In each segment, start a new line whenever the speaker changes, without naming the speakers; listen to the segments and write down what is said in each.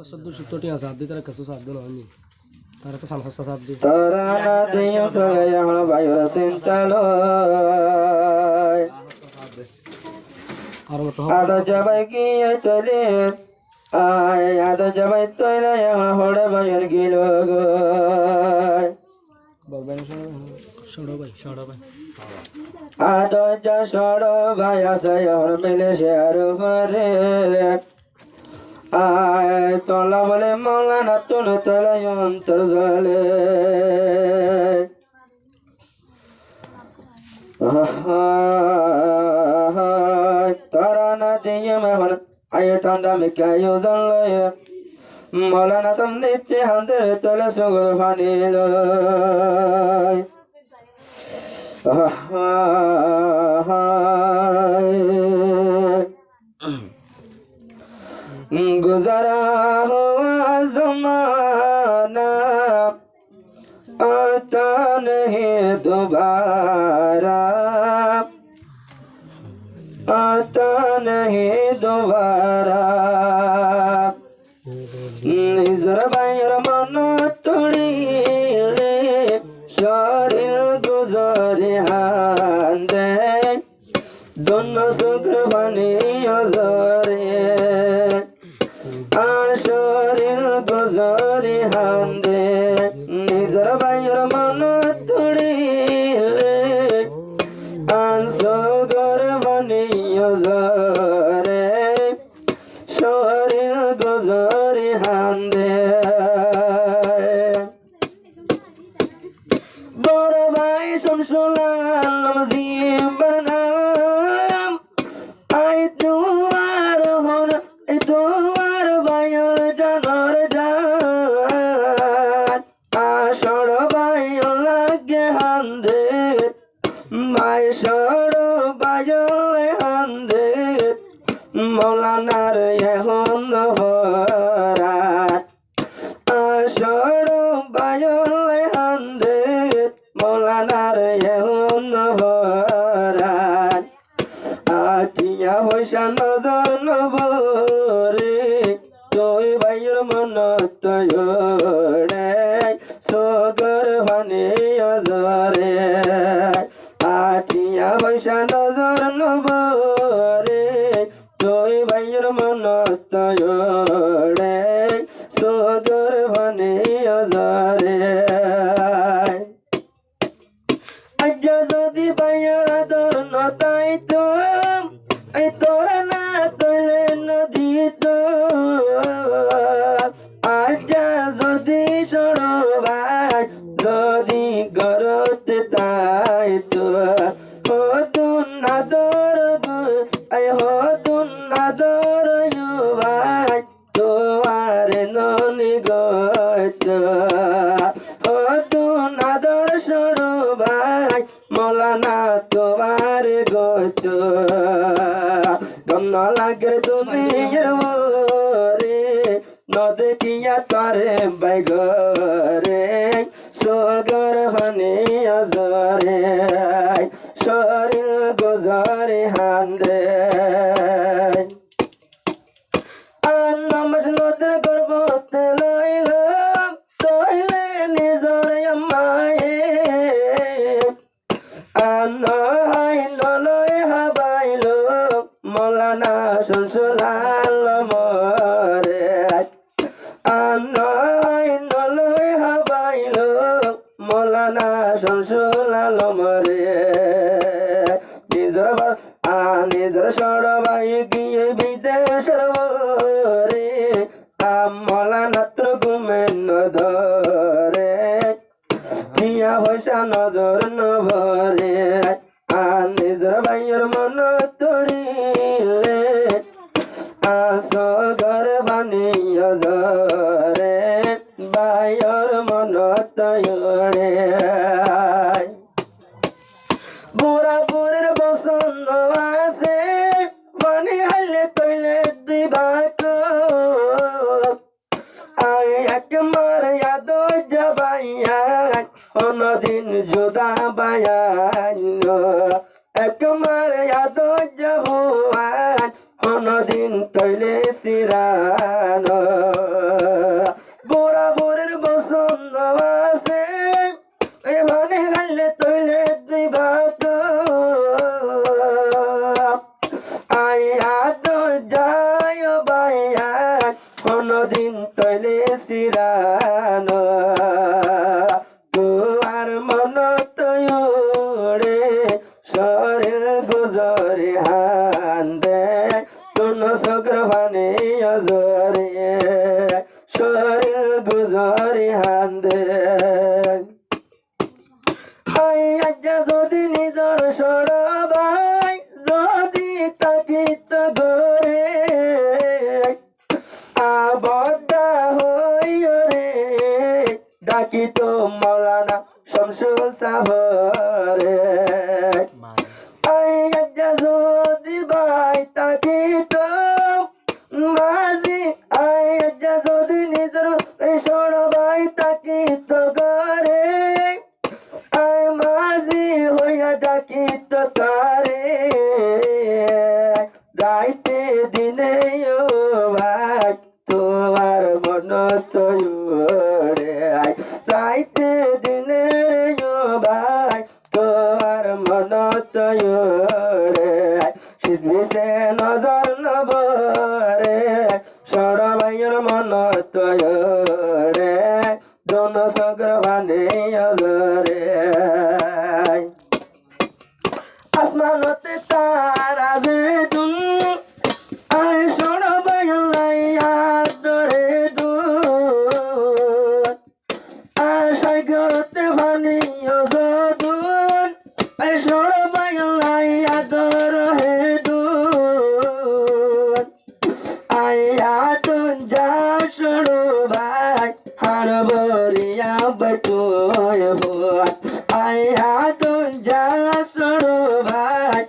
সদ্য সত্তরটি আছে আদি তারা কাছে সাধ্য নয় তারা তো ফানফাসা সাধ্য
তারা না দিয়ে চলে আমার বাইরে চিন্তা লয়
আর মতো
আদা যাবাই গিয়ে চলে আয় আদা যাবাই তৈলে আমার হড়ে বাইর গিল গয়
বলবেন সড়ো ভাই
আদা যা সড়ো ভাই আছে আমার মিলে সে আর পারে আয় তোলা বলে মৌলানা তুল তোলে অন্তর জলে তারা না দিয়ে মেহন আয় ঠান্ডা মিকাইও জানলয় মৌলানা সামনে হান্দের তোলে সুগর ফানি লয় गुजरा हुआ ज़माना आता नहीं दोबारा आता नहीं दोबारा निजर बायर मन तोड़िले शरीर गुजरे हांदे दोनों सुख बने अजरे আশরের গুজরে হান্দে নিজর বাইর মন তুড়িলে আনসগর বানিয়ে জরে শরের গুজরে হান্দে বড় ভাই শামসুল জীবন নাম আই দুয়ার হন দুয়ার বাইর জানর জান আসর বাইর লাগে হান্দে মাইসর বাইর হান্দে মৌলানার এখন ভরাত আসর বাইর হান্দে মৌলানার এখন ভরাত আটিয়া পয়সা নজর নবরে তুই বাইর মন তয়রে সগর ভানে আজরে আটিয়া পয়সা নজর নবরে তুই বাইর মন তয়রে সগর ভানে আজরে আজ যদি বাইর আদর নতাই তো এই তোরা না তোলে নদী তো আজ যদি সরো ভাই যদি গরতে তাই তো হতুন আদর আই হতুন আদর ভাই তোমার ননি গত হতুন আদর সরো ভাই মৌলানা তোমার গত গম লাগের দুনিয়ার রে নদে কিয়া তারে বাইগরে সগর ভানে আজরে শরীর গুজরে হান্দে নমস নদে গর্বতে লইলাম তইলে নিজর আমায়ে আনহাই নলয় হাবাইলো মৌলানা শামসুল মরে আনহাই নলয় হাবাইলো মৌলানা শামসুল মরে নিজর সরবাই গিয়ে বিদেশের রে মৌলানা তো ঘুমের নধরে দিয়া পয়সা নজর নভরে নিজর বাইয়ের মন তড়িলে আসগর বানিয়ে জরে বাইয়ের মন তয়রে বুড়া বুড়ের বসন্ত আছে বানি হাইলে তৈলে দুই বাক আয় এক মার ইয়াদ যাবাইয়া অনদিন জোদা বায়ান এক মার ইয়াদ যাবান অন্যদিন তৈলে সিরানো বুড়া বুড়ের বসন্ত আছে এখানে গাইলে তৈলে দিবা তো আইয়া তো যায় বাইয়া কোনদিন তৈলে সিরানো তোমার মন তৈরে শরীর গুজরে হান দে তুন শুক্র ভানে জরে শরীর গুজরে হান দে আইয়া যদি নিজর সরবাই যদি তাকিত গরে আবদ্ধা হইও রে ডাকিত মৌলানা শামসু সাহরে আইয়া যদি বাই তাকিত মাঝি আইয়া যদি নিজর সরবাই তাকিত গরে আয় মাঝি হইয়া ডাকিত তারে রাইতে দিনে ও ভাই তোমার মন তৈরে রাইতে দিনে ও ভাই তোমার মন তৈরে শীতবিষে নজর নবরে সরবাইয়ের মন তৈরে দোন সগ্র বাঁধে অজরে আসমানতে তারা যে দুন আয় সরবাইলাই আদরে দুন আশাই করতে ভানি অজদুন আয় সরবাইলাই আদর হে দুন আয়া তুন যা সরো ভাই হার বরিয়া বতুয় ভোট আয়া তুন যা সরো ভাই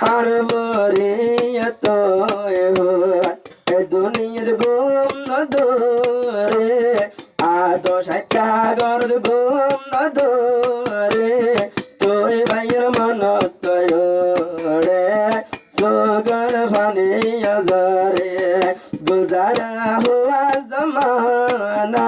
হার বরিয়া তোয় ভোট এ দুনিয়ার গুম নদরে আদো সাচ্চা গর্দ গুম নদরে তোয় ভাইয়ের মন তয়রে সোগর ফানি अज़रे गुज़ारा हुआ ज़माना